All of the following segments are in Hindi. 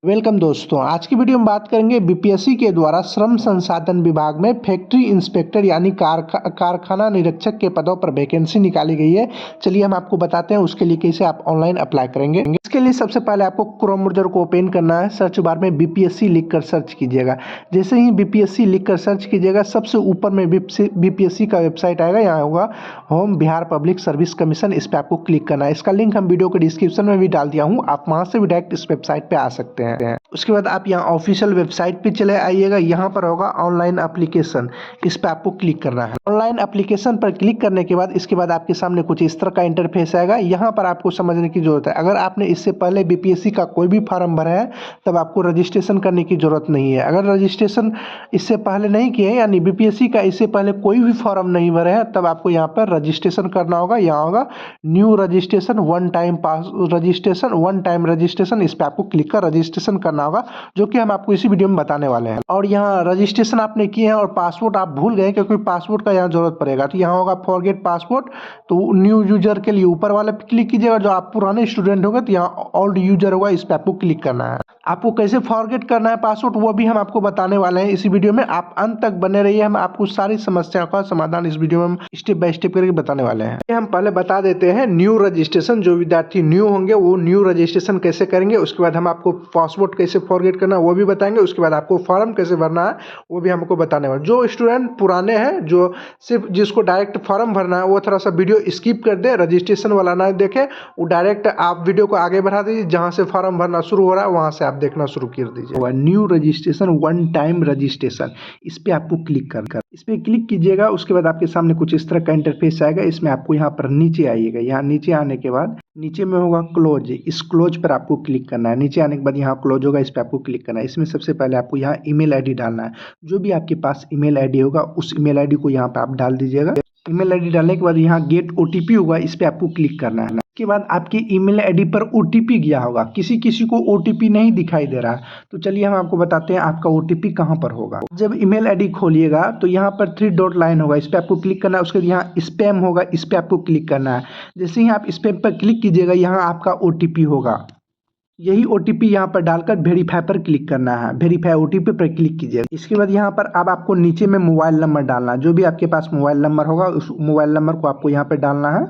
वेलकम दोस्तों, आज की वीडियो में बात करेंगे बीपीएससी के द्वारा श्रम संसाधन विभाग में फैक्ट्री इंस्पेक्टर यानी कारखाना निरीक्षक के पदों पर वैकेंसी निकाली गई है। चलिए हम आपको बताते हैं उसके लिए कैसे आप ऑनलाइन अप्लाई करेंगे। इसके लिए सबसे पहले आपको क्रोम ब्राउज़र को ओपन करना है। सर्च बार में बीपीएससी लिखकर सर्च कीजिएगा। जैसे ही बीपीएससी लिखकर सर्च कीजिएगा, सबसे ऊपर में बीपीएससी का वेबसाइट आएगा। यहाँ होगा home Bihar public service commission, इस पर आपको क्लिक करना है। इसका लिंक हम वीडियो के डिस्क्रिप्शन में भी डाल दिया हूँ, आप वहाँ से भी डायरेक्ट इस वेबसाइट पर आ सकते हैं। उसके बाद आप यहाँ ऑफिशियल वेबसाइट पे चले आइएगा। यहाँ पर होगा ऑनलाइन एप्लीकेशन, इस पे आपको क्लिक करना है। ऑनलाइन एप्लीकेशन पर क्लिक करने के बाद इसके बाद आपके सामने कुछ इस तरह का इंटरफेस आएगा। यहाँ पर आपको समझने की जरूरत है, अगर आपने इससे पहले बीपीएससी का कोई भी फॉर्म भरा है तब आपको रजिस्ट्रेशन करने की जरूरत नहीं है। अगर रजिस्ट्रेशन इससे पहले नहीं किए यानी बीपीएससी का इससे पहले कोई भी फॉर्म नहीं भरे हैं तब आपको यहाँ पर रजिस्ट्रेशन करना होगा। यहाँ होगा new registration, one time registration, इस पर आपको क्लिक कर रजिस्ट्रेशन करना होगा, जो कि हम आपको इसी वीडियो में बताने वाले हैं। और यहाँ रजिस्ट्रेशन आपने किए हैं और पासवर्ड आप भूल गए क्योंकि पासवर्ड का यहाँ जरूरत पड़ेगा, तो यहाँ होगा फॉरगेट पासवर्ड। तो न्यू यूजर के लिए ऊपर वाले पे क्लिक कीजिएगा। जो आप पुराने स्टूडेंट होंगे तो यहाँ ओल्ड यूजर होगा, इस पर आपको क्लिक करना है। आपको कैसे फॉरगेट करना है पासवर्ड वो भी हम आपको बताने वाले हैं इसी वीडियो में, आप अंत तक बने रहिए। हम आपको सारी समस्याओं का समाधान इस वीडियो में हम स्टेप बाय स्टेप करके बताने वाले हैं। हम पहले बता देते हैं न्यू रजिस्ट्रेशन, जो विद्यार्थी न्यू होंगे वो न्यू रजिस्ट्रेशन कैसे करेंगे। उसके बाद हम आपको पासवर्ड कैसे फॉरगेट करना है वो भी बताएंगे। उसके बाद आपको फॉर्म कैसे भरना है वो भी हमको बताने वाले। जो स्टूडेंट पुराने हैं, जो सिर्फ जिसको डायरेक्ट फॉर्म भरना है, वो थोड़ा सा वीडियो स्किप कर दे, रजिस्ट्रेशन वाला ना देखे, वो डायरेक्ट आप वीडियो को आगे बढ़ा दीजिए। जहाँ से फॉर्म भरना शुरू हो रहा है वहाँ से आप देखना शुरू कर दीजिए। New registration, one time registration, इस पे आपको क्लिक कर इस पे क्लिक कीजिएगा। उसके बाद आपके सामने कुछ इस तरह का इंटरफेस आएगा। इसमें आपको यहाँ पर नीचे आइएगा। यहाँ नीचे आने के बाद नीचे में होगा क्लोज, इस क्लोज पर आपको क्लिक करना है। नीचे आने के बाद यहाँ क्लोज होगा, इस पर आपको क्लिक करना है। इसमें सबसे पहले आपको यहाँ ईमेल आईडी डालना है। जो भी आपके पास ईमेल आईडी होगा उस ईमेल आईडी को यहाँ पे आप डाल दीजिएगा। ईमेल आईडी डालने के बाद यहाँ गेट ओटीपी होगा, इस पे आपको क्लिक करना है। इसके बाद आपकी ईमेल आईडी पर ओटीपी गया होगा। किसी को ओटीपी नहीं दिखाई दे रहा, तो चलिए हम आपको बताते हैं आपका ओटीपी कहाँ पर होगा। जब ईमेल आईडी खोलिएगा तो यहाँ पर 3 डॉट लाइन होगा, इस पे आपको क्लिक करना है। उसके बाद यहाँ स्पैम होगा, इस पे आपको क्लिक करना है। जैसे ही आप स्पैम पर क्लिक कीजिएगा, यहाँ आपका ओटीपी होगा। यही ओटीपी यहाँ पर डालकर वेरीफाई पर क्लिक करना है। वेरीफाई ओटीपी पर क्लिक कीजिएगा। इसके बाद यहाँ पर अब आपको नीचे में मोबाइल नंबर डालना है। जो भी आपके पास मोबाइल नंबर होगा उस मोबाइल नंबर को आपको यहाँ पर डालना है।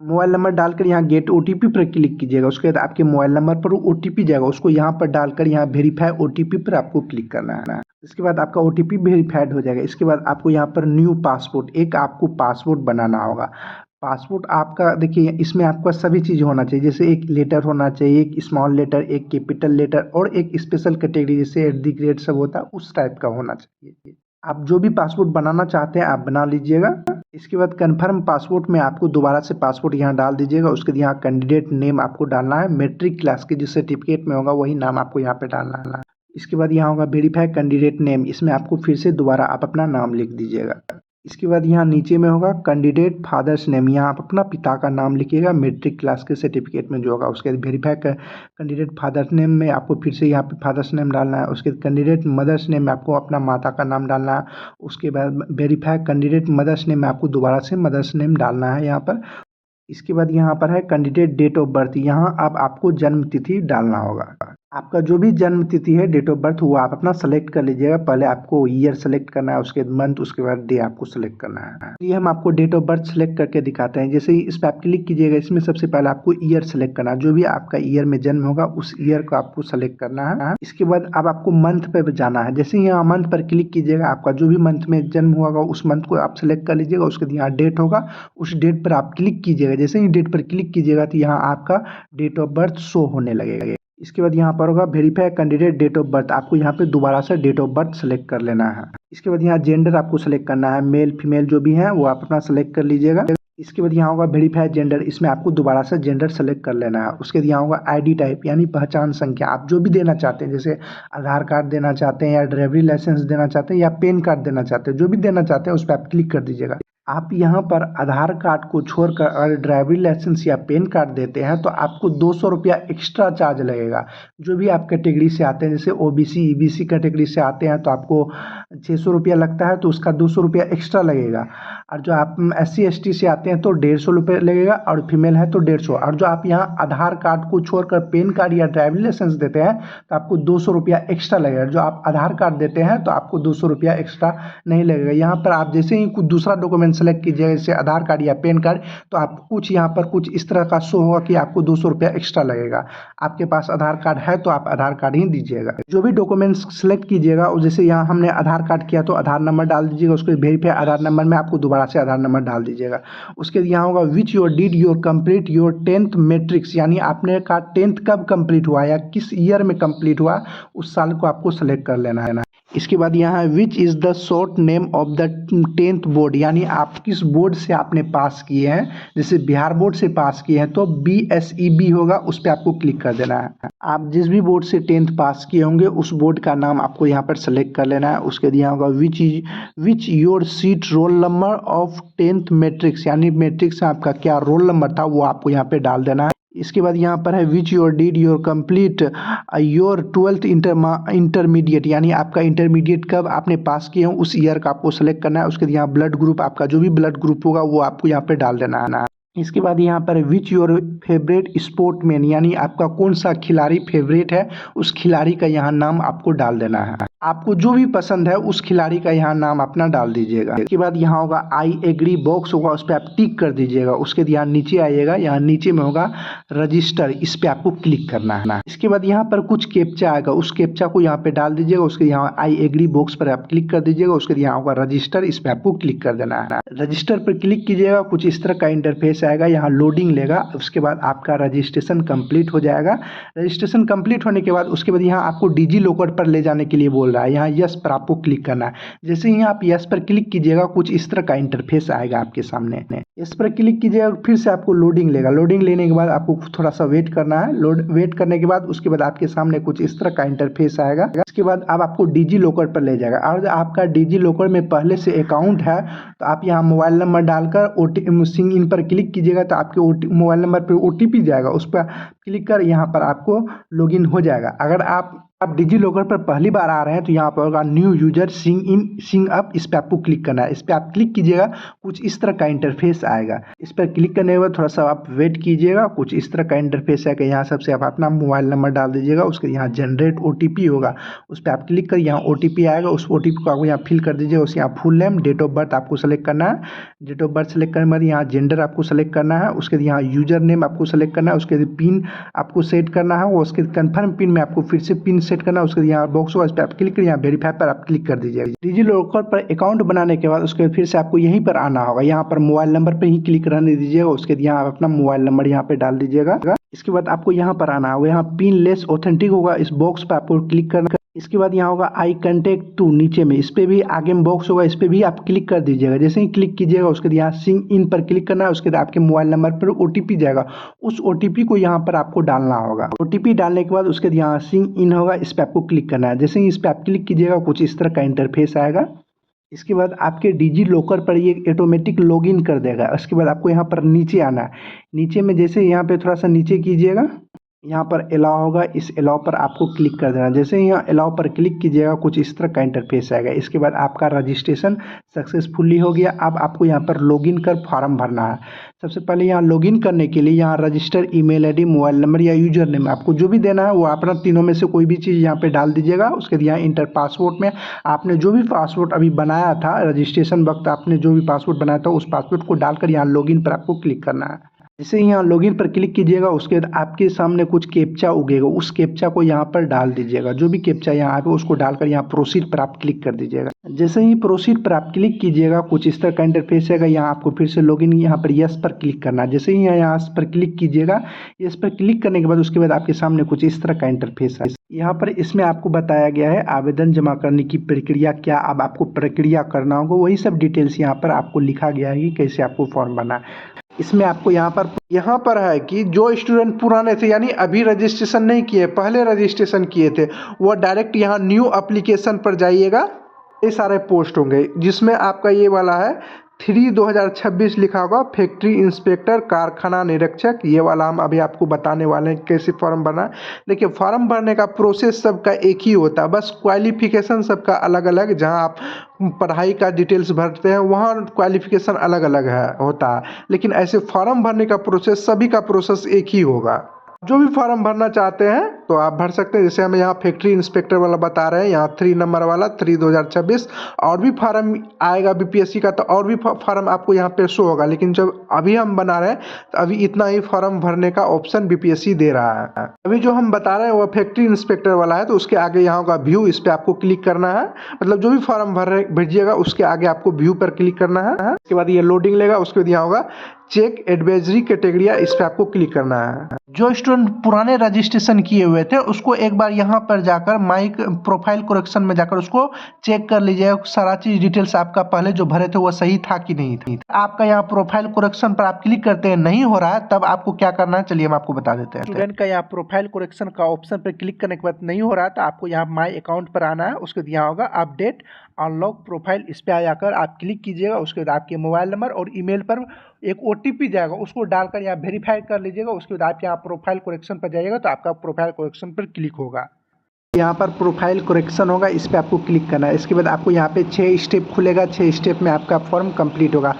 मोबाइल नंबर डालकर यहाँ गेट ओटीपी पर क्लिक कीजिएगा। उसके बाद आपके मोबाइल नंबर पर ओटीपी जाएगा, उसको यहाँ पर डालकर यहाँ वेरीफाई ओटीपी पर आपको क्लिक करना है। इसके बाद आपका ओटीपी वेरीफाइड हो जाएगा। इसके बाद आपको यहाँ पर न्यू पासपोर्ट, एक आपको पासपोर्ट बनाना होगा। पासपोर्ट आपका देखिए, इसमें आपका सभी चीज़ होना चाहिए। जैसे एक लेटर होना चाहिए, एक स्मॉल लेटर, एक कैपिटल लेटर और एक स्पेशल कैटेगरी जैसे @@ सब होता है उस टाइप का होना चाहिए। आप जो भी पासपोर्ट बनाना चाहते हैं आप बना लीजिएगा। इसके बाद कन्फर्म पासपोर्ट में आपको दोबारा से पासपोर्ट यहाँ डाल दीजिएगा। उसके बाद यहाँ कैंडिडेट नेम आपको डालना है। मैट्रिक क्लास के जिस सर्टिफिकेट में होगा वही नाम आपको यहाँ पे डालना है। इसके बाद यहाँ होगा वेरीफाई कैंडिडेट नेम, इसमें आपको फिर से दोबारा आप अपना नाम लिख दीजिएगा। इसके बाद यहाँ नीचे में होगा कैंडिडेट फादर्स नेम, यहाँ आप अपना पिता का नाम लिखिएगा मैट्रिक क्लास के सर्टिफिकेट में जो होगा। उसके बाद वेरीफाई कैंडिडेट फादर्स नेम में आपको फिर से यहाँ पे फादर्स नेम डालना है। उसके बाद कैंडिडेट मदर्स नेम में आपको अपना माता का नाम डालना है। उसके बाद वेरीफाई कैंडिडेट मदर्स नेम में आपको दोबारा से मदर्स नेम डालना है यहाँ पर। इसके बाद यहाँ पर है कैंडिडेट डेट ऑफ बर्थ, यहाँ अब आपको जन्म तिथि डालना होगा। आपका जो भी जन्म तिथि है, डेट ऑफ बर्थ, वो आप अपना सेलेक्ट कर लीजिएगा। पहले आपको ईयर सेलेक्ट करना है, उसके बाद मंथ, उसके बाद डे आपको सेलेक्ट करना है। ये हम आपको डेट ऑफ बर्थ सेलेक्ट करके दिखाते हैं। जैसे ही इस पर आप क्लिक कीजिएगा, इसमें सबसे पहले आपको ईयर सेलेक्ट करना है। जो भी आपका ईयर में जन्म होगा उस ईयर को आपको सेलेक्ट करना है। इसके बाद अब आपको मंथ पे जाना है। जैसे ही यहाँ मंथ पर क्लिक कीजिएगा, आपका जो भी मंथ में जन्म होगा उस मंथ को आप सेलेक्ट कर लीजिएगा। उसके बाद यहाँ डेट होगा, उस डेट पर आप क्लिक कीजिएगा। जैसे ही डेट पर क्लिक कीजिएगा तो यहाँ आपका डेट ऑफ बर्थ शो होने लगेगा। इसके बाद यहाँ पर होगा verify candidate date of birth, आपको यहाँ पे दोबारा से डेट ऑफ बर्थ सेलेक्ट कर लेना है। इसके बाद यहाँ जेंडर आपको सेलेक्ट करना है, मेल फीमेल जो भी है वो आप अपना सेलेक्ट कर लीजिएगा। इसके बाद यहाँ होगा वेरीफाई जेंडर, इसमें आपको दोबारा से जेंडर सेलेक्ट कर लेना है। उसके बाद यहाँ होगा आईडी टाइप यानी पहचान संख्या, आप जो भी देना चाहते हैं, जैसे आधार कार्ड देना चाहते हैं या ड्राइवरी लाइसेंस देना चाहते हैं या पैन कार्ड देना चाहते हैं, जो भी देना चाहते हैं उस पर आप क्लिक कर दीजिएगा। आप यहाँ पर आधार कार्ड को छोड़कर अगर ड्राइवरी लाइसेंस या पैन कार्ड देते हैं तो आपको 200 रुपया एक्स्ट्रा चार्ज लगेगा। जो भी आप कैटेगरी से आते हैं, जैसे ओबीसी ईबीसी कैटेगरी से आते हैं तो आपको 600 रुपया लगता है, तो उसका 200 रुपया एक्स्ट्रा लगेगा। और जो आप SC ST से आते हैं तो 150 रुपये लगेगा, और फीमेल है तो 150। और जो आप यहाँ आधार कार्ड को छोड़कर पैन कार्ड या ड्राइविंग लाइसेंस देते हैं तो आपको 200 रुपया एक्स्ट्रा लगेगा। जो आप आधार कार्ड देते हैं तो आपको 200 रुपया एक्स्ट्रा नहीं लगेगा। यहाँ पर आप जैसे ही कुछ दूसरा डॉक्यूमेंट सेलेक्ट कीजिएगा जैसे आधार कार्ड या पैन कार्ड, तो आप कुछ यहाँ पर कुछ इस तरह का शो होगा कि आपको 200 रुपया एक्स्ट्रा लगेगा। आपके पास आधार कार्ड है तो आप आधार कार्ड ही दीजिएगा। जो भी डॉक्यूमेंट्स सेलेक्ट कीजिएगा, जैसे यहाँ हमने आधार कार्ड किया तो आधार नंबर डाल दीजिएगा, उसके वेरीफाई आधार नंबर में आपको दोबारा से आधार नंबर डाल दीजिएगा। उसके यहाँ होगा which your did your complete your 10th matrix, यानी आपने का 10th कब कंप्लीट हुआ या किस ईयर में कंप्लीट हुआ, उस साल को आपको सेलेक्ट कर लेना है। इसके बाद यहाँ है which is the short name of the 10th board, यानी आप किस बोर्ड से आपने पास किए हैं। जैसे बिहार बोर्ड से पास किए हैं तो BSEB होगा, उस पर आपको क्लिक कर देना है। आप जिस भी बोर्ड से 10th पास किए होंगे उस बोर्ड का नाम आपको यहाँ पर सेलेक्ट कर लेना है। उसके बाद यहाँ होगा which your seat roll number of 10th matrix, यानी मैट्रिक्स में आपका क्या रोल नंबर था वो आपको यहाँ पे डाल देना है। इसके बाद यहाँ पर है which your did your complete your 12th intermediate, यानी आपका इंटरमीडिएट कब आपने पास किए हो उस ईयर का आपको सेलेक्ट करना है। उसके बाद यहाँ ब्लड ग्रुप, आपका जो भी ब्लड ग्रुप होगा वो आपको यहाँ पे डाल देना है। इसके बाद यहाँ पर विच योर फेवरेट स्पोर्टमैन, यानी आपका कौन सा खिलाड़ी फेवरेट है उस खिलाड़ी का यहाँ नाम आपको डाल देना है। आपको जो भी पसंद है उस खिलाड़ी का यहाँ नाम अपना डाल दीजिएगा। इसके बाद यहाँ होगा आई एग्री बॉक्स होगा, उस पर आप टिक कर दीजिएगा। उसके यहाँ नीचे आइएगा, यहाँ नीचे में होगा रजिस्टर, इस पर आपको क्लिक करना है। इसके बाद यहाँ पर कुछ कैप्चा आएगा, उस कैप्चा को यहाँ पे डाल दीजिएगा। उसके यहाँ आई एग्री बॉक्स पर आप क्लिक कर दीजिएगा। उसके यहाँ होगा रजिस्टर, इस पर आपको क्लिक कर देना है। रजिस्टर पर क्लिक कीजिएगा, कुछ इस तरह का इंटरफेस आएगा, यहाँ लोडिंग लेगा। उसके बाद आपका रजिस्ट्रेशन कंप्लीट हो जाएगा। रजिस्ट्रेशन कंप्लीट होने के बाद उसके बाद यहाँ आपको डिजी लॉकर पर ले जाने के लिए बोल रहा है, यहाँ यस पर आपको क्लिक करना है। जैसे ही आप यस पर क्लिक कीजिएगा कुछ इस तरह का इंटरफेस आएगा आपके सामने। इस पर क्लिक कीजिएगा, फिर से आपको लोडिंग लेगा। लोडिंग लेने के बाद आपको थोड़ा सा वेट करना है। वेट करने के बाद उसके बाद आपके सामने कुछ इस तरह का इंटरफेस आएगा। इसके बाद अब आपको डिजी लॉकर पर ले जाएगा। और आपका डिजी लॉकर में पहले से अकाउंट है तो आप यहाँ मोबाइल नंबर डालकर सिंग इन पर क्लिक कीजिएगा तो आपके मोबाइल नंबर पर OTP जाएगा, उस पर क्लिक कर यहाँ पर आपको लॉगिन हो जाएगा। अगर आप डिजी लॉकर पर पहली बार आ रहे हैं तो यहाँ पर होगा न्यू यूजर सिंग इन सिंग अप, इस पर आपको क्लिक करना है। इस पर आप क्लिक कीजिएगा, कुछ इस तरह का इंटरफेस आएगा। इस पर क्लिक करने के बाद थोड़ा सा आप वेट कीजिएगा, कुछ इस तरह का इंटरफेस आएगा। यहाँ सबसे आप अपना मोबाइल नंबर डाल दीजिएगा। उसके यहाँ जनरेट OTP होगा, उस पर आप क्लिक कर यहाँ OTP आएगा, उस OTP को आपको यहाँ फिल कर दीजिएगा। उस यहाँ full name, date of birth आपको सेलेक्ट करना है। डेट ऑफ बर्थ सेलेक्ट करने के बाद यहाँ जेंडर आपको सेलेक्ट करना है। उसके यहाँ यूजर नेम आपको सेलेक्ट करना है। उसके बाद पिन आपको सेट करना है। उसके कन्फर्म पिन में आपको फिर से पिन सेट करना है। उसके यहाँ बॉक्स होगा, इस पर आप क्लिक करिए, यहाँ वेरीफाई पर आप क्लिक कर दीजिएगा। डिजी लॉकर पर अकाउंट बनाने के बाद उसके बाद फिर से आपको यहीं पर आना होगा, यहाँ पर मोबाइल नंबर पे ही क्लिक रहने दीजिएगा। उसके यहाँ आप अपना मोबाइल नंबर यहाँ पे डाल दीजिएगा। इसके बाद आपको यहाँ पर आना होगा, यहाँ पिन लेस ऑथेंटिक होगा, इस बॉक्स पर आपको क्लिक करना। इसके बाद यहाँ होगा आई कंटेक्ट टू, नीचे में इस पर भी आगे में बॉक्स होगा, इस पर भी आप क्लिक कर दीजिएगा। जैसे ही क्लिक कीजिएगा उसके बाद यहाँ सिंग इन पर क्लिक करना है। उसके बाद आपके मोबाइल नंबर पर OTP जाएगा, उस OTP को यहाँ पर आपको डालना होगा। OTP डालने के बाद उसके बाद यहाँ सिंग इन होगा, इस पर आपको क्लिक करना है। जैसे ही इस पर आप क्लिक कीजिएगा कुछ इस तरह का इंटरफेस आएगा। इसके बाद आपके डिजी लॉकर पर ये ऑटोमेटिक लॉगिन कर देगा। उसके बाद आपको यहाँ पर नीचे आना है। नीचे में जैसे यहाँ पे थोड़ा सा नीचे कीजिएगा, यहाँ पर अलाउ होगा, इस अलाउ पर आपको क्लिक कर देना। जैसे ही यहाँ अलाउ पर क्लिक कीजिएगा कुछ इस तरह का इंटरफेस आएगा। इसके बाद आपका रजिस्ट्रेशन सक्सेसफुली हो गया। अब आपको यहाँ पर लॉगिन कर फॉर्म भरना है। सबसे पहले यहाँ लॉगिन करने के लिए यहाँ register email ID, mobile number या यूजर नेम आपको जो भी देना है वो अपना तीनों में से कोई भी चीज़ यहाँ पे डाल दीजिएगा। उसके बाद यहाँ इंटर पासवर्ड में आपने जो भी पासवर्ड अभी बनाया था रजिस्ट्रेशन वक्त, आपने जो भी पासवर्ड बनाया था उस पासवर्ड को डालकर यहाँ लॉगिन पर आपको क्लिक करना है। जैसे यहाँ लॉगिन पर क्लिक कीजिएगा उसके बाद आपके सामने कुछ कैप्चा उगेगा, उस कैप्चा को यहाँ पर डाल दीजिएगा। जो भी कैप्चा यहाँ आएगा उसको डालकर यहाँ प्रोसीड पर आप क्लिक कर दीजिएगा। जैसे ही प्रोसीड पर आप क्लिक कीजिएगा कुछ इस तरह का इंटरफेस आएगा। यहाँ आपको फिर से लॉगिन यहाँ पर यस पर क्लिक करना है। जैसे ही यहाँ पर क्लिक कीजिएगा, यस पर क्लिक करने के बाद उसके बाद आपके सामने कुछ इस तरह का इंटरफेस है। यहाँ पर इसमें आपको बताया गया है आवेदन जमा करने की प्रक्रिया क्या, अब आपको प्रक्रिया करना होगा, वही सब डिटेल्स यहाँ पर आपको लिखा गया है कि कैसे आपको फॉर्म भरना है। इसमें आपको यहाँ पर है कि जो स्टूडेंट पुराने थे यानी अभी रजिस्ट्रेशन नहीं किए, पहले रजिस्ट्रेशन किए थे, वो डायरेक्ट यहाँ न्यू एप्लीकेशन पर जाइएगा। ये सारे पोस्ट होंगे जिसमें आपका ये वाला है 3/2026 लिखा होगा फैक्ट्री इंस्पेक्टर कारखाना निरीक्षक, ये वाला हम अभी आपको बताने वाले हैं कैसे फॉर्म भरना है। देखिए फॉर्म भरने का प्रोसेस सबका एक ही होता है, बस क्वालिफिकेशन सबका अलग अलग, जहां आप पढ़ाई का डिटेल्स भरते हैं वहाँ क्वालिफिकेशन अलग अलग है होता है, लेकिन ऐसे फॉर्म भरने का प्रोसेस सभी का प्रोसेस एक ही होगा। जो भी फॉर्म भरना चाहते हैं तो आप भर सकते हैं। जैसे हमें यहाँ फैक्ट्री इंस्पेक्टर वाला बता रहे हैं, यहाँ 3 नंबर वाला 3/2026, और भी फॉर्म आएगा बीपीएससी का तो और भी फॉर्म आपको यहाँ पे शो होगा, लेकिन जब अभी हम बना रहे हैं तो अभी इतना ही फॉर्म भरने का ऑप्शन बीपीएससी दे रहा है। अभी जो हम बता रहे हैं वो फैक्ट्री इंस्पेक्टर वाला है, तो उसके आगे यहाँ होगा व्यू, इस पर आपको क्लिक करना है। मतलब जो भी फॉर्म भेजिएगा उसके आगे आपको व्यू पर क्लिक करना है। उसके बाद ये लोडिंग लेगा, उसके बाद यहाँ होगा चेक एडवाइजरी कैटेगरिया, इस पे आपको क्लिक करना है। जो स्टूडेंट पुराने रजिस्ट्रेशन किए हुए थे उसको एक बार यहाँ पर जाकर माई प्रोफाइल करेक्शन में जाकर उसको चेक कर लीजिएगा, सारा चीज डिटेल्स आपका पहले जो भरे थे वो सही था कि नहीं थी। आपका यहाँ प्रोफाइल करेक्शन पर आप क्लिक करते हैं, नहीं हो रहा है, तब आपको क्या करना है चलिए हम आपको बता देते हैं। स्टूडेंट का यहाँ प्रोफाइल करेक्शन का ऑप्शन पर क्लिक करने के बाद नहीं हो रहा है तो आपको यहाँ माई अकाउंट पर आना है, उसके बाद यहाँ होगा अपडेट अनलॉक प्रोफाइल, इस पे आ जाकर आप क्लिक कीजिएगा। उसके बाद आपके मोबाइल नंबर और ईमेल पर एक ओटीपी जाएगा, उसको डालकर यहाँ वेरीफाई कर लीजिएगा। उसके बाद आप यहाँ प्रोफाइल करेक्शन पर जाइएगा तो आपका प्रोफाइल करेक्शन पर क्लिक होगा। यहाँ पर प्रोफाइल करेक्शन होगा, इस पर आपको क्लिक करना है। इसके बाद आपको यहाँ पे 6 स्टेप खुलेगा, 6 स्टेप में आपका फॉर्म कंप्लीट होगा।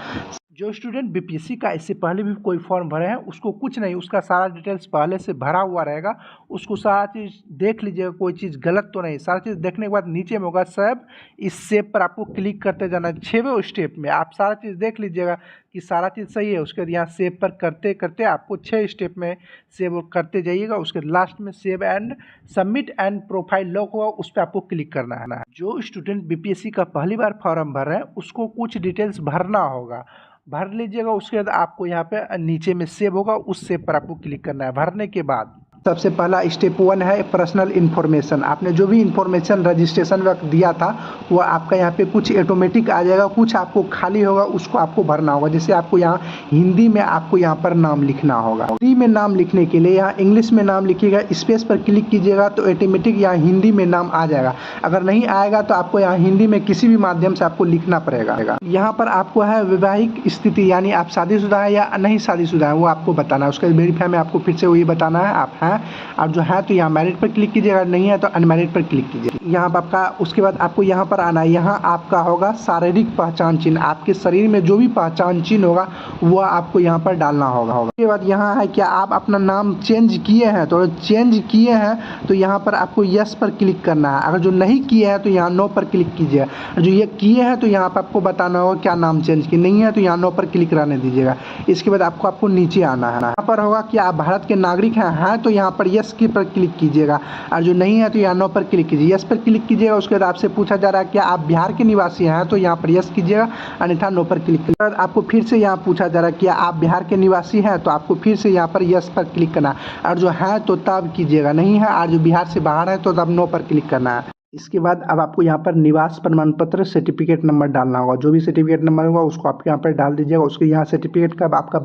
जो स्टूडेंट बीपीएससी का इससे पहले भी कोई फॉर्म भरे हैं उसको कुछ नहीं, उसका सारा डिटेल्स पहले से भरा हुआ रहेगा, उसको सारा चीज़ देख लीजिएगा, कोई चीज़ गलत तो नहीं। सारा चीज़ देखने के बाद नीचे में होगा सेव, इस सेव पर आपको क्लिक करते जाना है। 6वें स्टेप में आप सारा चीज़ देख लीजिएगा कि सारा चीज़ सही है। उसके बाद यहाँ सेव पर करते करते आपको 6 स्टेप में सेव करते जाइएगा। उसके लास्ट में save and submit and profile lock होगा, उस पर आपको क्लिक करना है। जो स्टूडेंट बीपीएससी का पहली बार फॉर्म भर रहे हैं उसको कुछ डिटेल्स भरना होगा, भर लीजिएगा। उसके बाद आपको यहाँ पे नीचे में सेव होगा, उस सेव पर आपको क्लिक करना है। भरने के बाद सबसे पहला स्टेप 1 है पर्सनल इन्फॉर्मेशन। आपने जो भी इन्फॉर्मेशन रजिस्ट्रेशन वक्त दिया था वो आपका यहाँ पे कुछ ऑटोमेटिक आ जाएगा, कुछ आपको खाली होगा, उसको आपको भरना होगा। जैसे आपको यहाँ हिंदी में आपको यहाँ पर नाम लिखना होगा। हिंदी में नाम लिखने के लिए यहाँ इंग्लिश में नाम लिखिएगा, स्पेस पर क्लिक कीजिएगा तो ऑटोमेटिक यहाँ हिंदी में नाम आ जाएगा। अगर नहीं आएगा तो आपको यहाँ हिंदी में किसी भी माध्यम से आपको लिखना पड़ेगा। यहाँ पर आपको है वैवाहिक स्थिति, यानी आप शादीशुदा है या नहीं शादीशुदा है वो आपको बताना है। उसके वेरीफाई में आपको फिर से वही बताना है आप हैं, और जो है तो यहाँ मैरिड पर क्लिक कीजिएगा, नहीं है तो अनमैरिड पर क्लिक कीजिए। यहाँ पर आपका उसके बाद आपको यहाँ पर आना है, यहाँ आपका होगा शारीरिक पहचान चिन्ह, आपके शरीर में जो भी पहचान चिन्ह होगा वो आपको यहाँ पर डालना होगा। उसके बाद यहाँ है क्या आप अपना नाम चेंज किए हैं, तो चेंज किए हैं तो यहाँ पर आपको यस पर क्लिक करना है। अगर जो नहीं किए हैं तो यहाँ नो पर क्लिक कीजिए। जो ये किए हैं तो यहाँ पर आपको बताना होगा क्या नाम चेंज किए, नहीं है तो यहाँ नो पर क्लिक रहने दीजिएगा। इसके बाद आपको नीचे आना है, यहाँ पर होगा कि आप भारत के नागरिक हैं तो यहाँ पर यस की पर क्लिक कीजिएगा, और जो नहीं है तो यहाँ नो पर क्लिक कीजिए। यस पर क्लिक कीजिएगा। उसके बाद आपसे पूछा जा रहा है कि आप बिहार के निवासी हैं तो यहाँ पर यस कीजिएगा, अन्यथा नो पर क्लिक कीजिएगा। आपको फिर से यहाँ पूछा जा रहा है कि आप बिहार के निवासी हैं तो आपको फिर से यहाँ पर यस पर क्लिक करना है, और जो है तो तब कीजिएगा, नहीं है और जो बिहार से बाहर है तो तब नो पर क्लिक करना है। इसके बाद अब आपको यहाँ पर निवास प्रमाण पत्र सर्टिफिकेट नंबर डालना होगा। जो भी सर्टिफिकेट नंबर होगा उसको आप यहाँ पर डाल दीजिएगा। उसके यहाँ सर्टिफिकेट कब आपका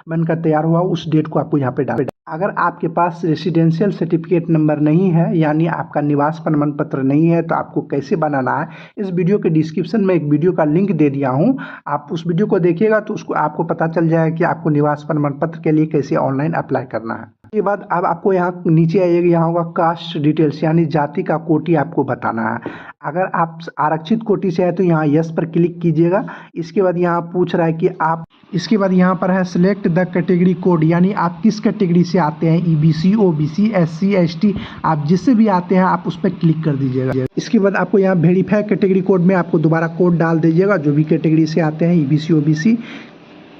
बनकर तैयार हुआ उस डेट को आपको यहाँ पे डाल। अगर आपके पास रेसिडेंशियल सर्टिफिकेट नंबर नहीं है, यानी आपका निवास प्रमाण पत्र नहीं है, तो आपको कैसे बनाना है इस वीडियो के डिस्क्रिप्शन में एक वीडियो का लिंक दे दिया हूँ, आप उस वीडियो को देखिएगा तो उसको आपको पता चल जाएगा कि आपको निवास प्रमाण पत्र के लिए कैसे ऑनलाइन अप्लाई करना है। उसके बाद अब आपको यहाँ नीचे आइएगा, यहाँ होगा कास्ट डिटेल्स, यानी जाति का कोटि आपको बताना है। अगर आप आरक्षित कोटि से है तो यहाँ यस पर क्लिक कीजिएगा। इसके बाद यहाँ पूछ रहा है कि आप, इसके बाद यहाँ पर है सिलेक्ट द कैटेगरी कोड, यानी आप किस कैटेगरी से आते हैं, ईबीसी, ओबीसी, एससी, एसटी, आप जिससे भी आते हैं आप उस पर क्लिक कर दीजिएगा। इसके बाद आपको यहाँ वेरीफाई कैटेगरी कोड में आपको दोबारा कोड डाल दीजिएगा, जो भी कैटेगरी से आते हैं ईबीसी, ओबीसी।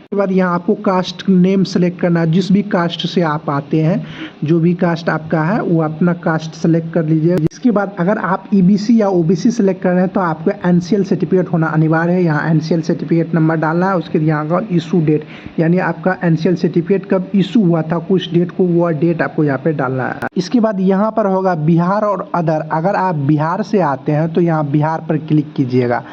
उसके बाद यहाँ आपको कास्ट नेम सेलेक्ट करना है, जिस भी कास्ट से आप आते हैं, जो भी कास्ट आपका है वो अपना कास्ट सेलेक्ट कर लीजिए। इसके बाद अगर आप ईबीसी या ओबीसी सेलेक्ट कर रहे हैं तो आपको एनसीएल सर्टिफिकेट होना अनिवार्य है। यहाँ एनसीएल सर्टिफिकेट नंबर डालना है। उसके यहाँ का इशू डेट, यानी आपका एनसीएल सर्टिफिकेट कब इशू हुआ था कुछ डेट को, वो डेट आपको यहाँ पे डालना है। इसके बाद यहाँ पर होगा बिहार और अदर, अगर आप बिहार से आते हैं तो यहाँ बिहार पर क्लिक कीजिएगा।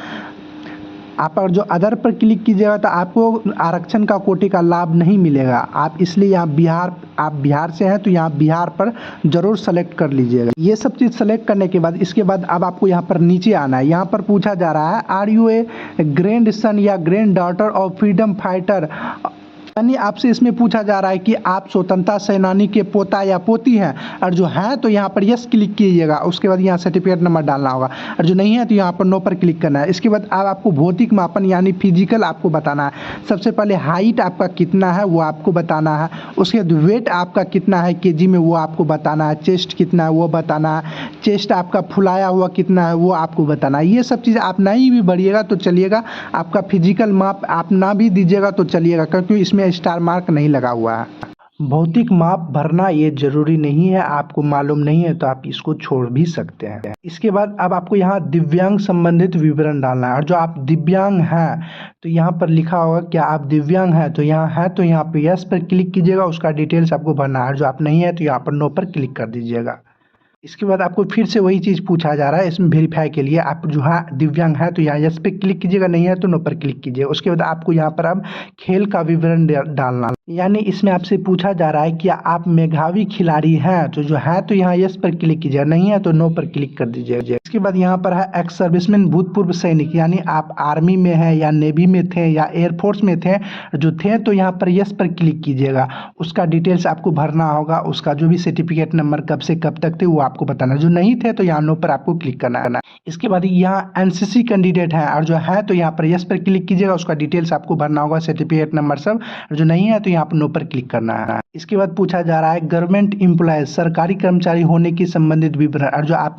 आप अगर जो अदर पर क्लिक कीजिएगा तो आपको आरक्षण का कोटि का लाभ नहीं मिलेगा। आप इसलिए यहाँ आप बिहार से हैं तो यहाँ बिहार पर ज़रूर सेलेक्ट कर लीजिएगा। ये सब चीज़ सेलेक्ट करने के बाद इसके बाद अब आपको यहाँ पर नीचे आना है। यहाँ पर पूछा जा रहा है are you a grandson या granddaughter of freedom fighter, यानी आपसे इसमें पूछा जा रहा है कि आप स्वतंत्रता सेनानी के पोता या पोती हैं, और जो है तो यहाँ पर यस क्लिक कीजिएगा। उसके बाद यहाँ सर्टिफिकेट नंबर डालना होगा, और जो नहीं है तो यहाँ पर नो पर क्लिक करना है। इसके बाद अब आपको भौतिक मापन यानी फिजिकल आपको बताना है। सबसे पहले हाइट आपका कितना है वो आपको बताना है। उसके बाद वेट आपका कितना है केजी में वो आपको बताना है। चेस्ट कितना है वो बताना है। चेस्ट आपका फुलाया हुआ कितना है वो आपको बताना है। ये सब चीज़ आप नहीं भी बढ़िएगा तो चलिएगा। आपका फिजिकल माप आप ना भी दीजिएगा तो चलिएगा, क्योंकि इसमें स्टार मार्क नहीं लगा हुआ है। भौतिक माप भरना ये जरूरी नहीं है, आपको मालूम नहीं है तो आप इसको छोड़ भी सकते हैं। इसके बाद अब आपको यहाँ दिव्यांग संबंधित विवरण डालना है, और जो आप दिव्यांग हैं तो यहाँ पर लिखा होगा क्या आप दिव्यांग हैं, तो यहाँ है तो यहाँ पे यस पर क्लिक कीजिएगा। उसका डिटेल्स आपको भरना है। जो आप नहीं है तो यहाँ पर नो पर क्लिक कर दीजिएगा। इसके बाद आपको फिर से वही चीज़ पूछा जा रहा है इसमें वेरीफाई के लिए। आप जो है दिव्यांग है तो यहाँ यस पे क्लिक कीजिएगा, नहीं है तो नो पर क्लिक कीजिए। उसके बाद आपको यहाँ पर अब खेल का विवरण डालना, यानी इसमें आपसे पूछा जा रहा है कि आप मेधावी खिलाड़ी हैं, तो जो है तो यहाँ यस पर क्लिक कीजिएगा, नहीं है तो नो पर क्लिक कर दीजिएगा। इसके बाद यहाँ पर है एक्स सर्विसमैन भूतपूर्व सैनिक, यानी आप आर्मी में हैं या नेवी में थे या एयरफोर्स में थे, जो थे तो यहाँ पर यस पर क्लिक कीजिएगा। उसका डिटेल्स आपको भरना होगा। उसका जो भी सर्टिफिकेट नंबर कब से कब तक थे वो आपको बताना। जो नहीं थे तो यहाँ नो पर आपको क्लिक करना है। इसके बाद यहाँ एनसीसी कैंडिडेट है, और जो है तो यहाँ पर यस पर क्लिक कीजिएगा। उसका डिटेल्स आपको भरना होगा, सर्टिफिकेट नंबर सब। जो नहीं है तो यहाँ पर नो पर क्लिक करना है। इसके बाद पूछा जा रहा है गवर्नमेंट एम्प्लॉय सरकारी कर्मचारी होने की संबंधित विवरण, और जो आप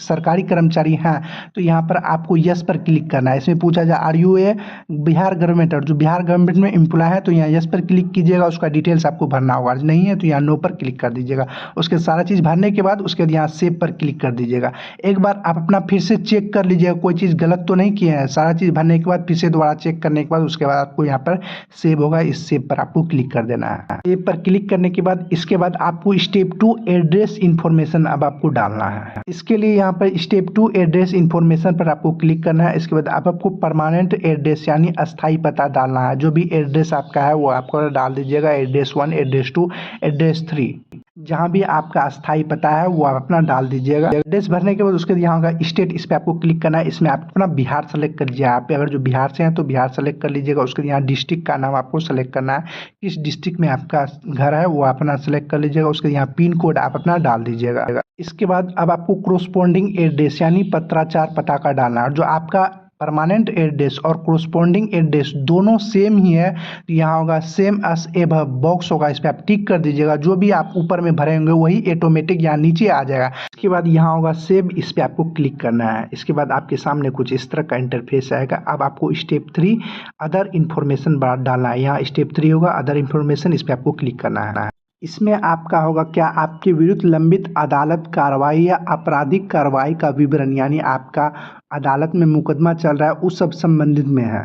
सरकारी कर्मचारी हैं तो यहाँ पर आपको यस पर क्लिक करना है। इसमें पूछा जा are you a Bihar government, और जो बिहार गवर्नमेंट में एम्प्लॉय है तो यहाँ यस पर क्लिक कीजिएगा। उसका डिटेल्स आपको भरना होगा। नहीं है तो यहाँ नो पर क्लिक कर दीजिएगा। उसके सारा चीज़ भरने के बाद उसके बाद यहाँ सेव पर क्लिक कर दीजिएगा। एक बार आप अपना फिर से चेक कर लीजिएगा कोई चीज़ गलत तो नहीं किए हैं। सारा चीज़ भरने के बाद फिर से दोबारा चेक करने के बाद उसके बाद आपको यहाँ पर सेव होगा, इस सेव पर आपको क्लिक कर देना है। सेव पर क्लिक करने के बाद इसके बाद आपको स्टेप 2 एड्रेस इन्फॉर्मेशन अब आपको डालना है। इसके लिए यहाँ पर स्टेप 2 एड्रेस इन्फॉर्मेशन पर आपको क्लिक करना है। इसके बाद आपको परमानेंट एड्रेस यानी अस्थाई पता डालना है। जो भी एड्रेस आपका है वो आपको डाल दीजिएगा। एड्रेस 1, एड्रेस 2, एड्रेस 3, जहाँ भी आपका अस्थाई पता है वो आप अपना डाल दीजिएगा। एड्रेस भरने के बाद उसके बाद यहाँ होगा स्टेट, इस पर आपको क्लिक करना है। इसमें आप अपना बिहार सेलेक्ट कर लीजिए। आप अगर जो बिहार से हैं तो बिहार सेलेक्ट कर लीजिएगा। उसके बाद यहाँ डिस्ट्रिक्ट का नाम आपको सेलेक्ट करना है, किस डिस्ट्रिक्ट में आपका घर है वो अपना सेलेक्ट कर लीजिएगा। उसके यहाँ पिन कोड आप अपना डाल दीजिएगा। इसके बाद अब आपको कोरोस्पोंडिंग एड्रेस यानी पत्राचार पता का डालना है। और जो आपका परमानेंट एड्रेस और कोरोस्पोंडिंग एड्रेस दोनों सेम ही है तो यहाँ होगा सेम एस एबव बॉक्स होगा, इस पर आप टिक कर दीजिएगा। जो भी आप ऊपर में भरे होंगे वही ऑटोमेटिक यहाँ नीचे आ जाएगा। इसके बाद यहाँ होगा सेव, इस पर आपको क्लिक करना है। इसके बाद आपके सामने कुछ इस तरह का इंटरफेस आएगा। अब आपको स्टेप 3 अदर इन्फॉर्मेशन डालना है। यहाँ स्टेप 3 होगा अदर इन्फॉर्मेशन, इस पर आपको क्लिक करना है। इसमें आपका होगा क्या आपके विरुद्ध लंबित अदालत कार्रवाई या आपराधिक कार्रवाई का विवरण, यानी आपका अदालत में मुकदमा चल रहा है उस सब संबंधित में है।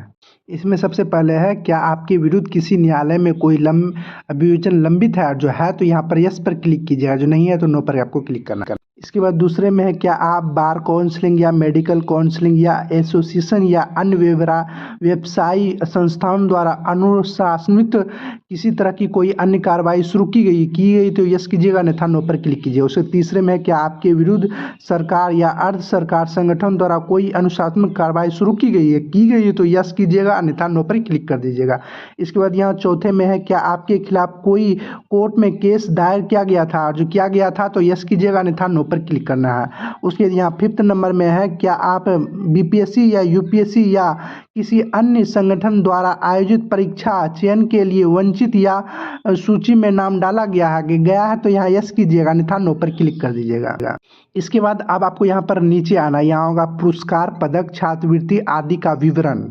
इसमें सबसे पहले है क्या आपके विरुद्ध किसी न्यायालय में कोई विवेचन लंबित है, जो है तो यहाँ पर यस पर क्लिक कीजिएगा। जो नहीं है तो नो पर आपको क्लिक करना है। इसके बाद दूसरे में है क्या आप बार काउंसलिंग या मेडिकल काउंसलिंग या एसोसिएशन या अन्य व्यवसायी संस्थाओं द्वारा अनुशासनित किसी तरह की कोई अन्य कार्रवाई शुरू की गई तो यस कीजिएगा, अन्यथा नो पर क्लिक कीजिए। उसके तीसरे में है क्या आपके विरुद्ध सरकार या अर्ध सरकार संगठन द्वारा कोई अनुशासनात्मक कार्रवाई शुरू की गई है तो यस कीजिएगा, अन्यथा नो पर क्लिक कर दीजिएगा। इसके बाद यहाँ चौथे में है क्या आपके खिलाफ कोई कोर्ट में केस दायर किया गया था, जो किया गया था तो यस कीजिएगा, अन्यथा नो पर क्लिक करना है। उसके यहाँ 5th नंबर में है क्या आप बीपीएससी या यूपीएससी या किसी अन्य संगठन द्वारा आयोजित परीक्षा चयन के लिए वंचित या सूची में नाम डाला गया है तो यहाँ यस कीजिएगा, अन्यथा नो पर क्लिक कर दीजिएगा। इसके बाद अब आपको यहाँ पर नीचे आना, यहाँ होगा पुरस्कार, पदक, छात्रवृत्ति आदि का विवरण।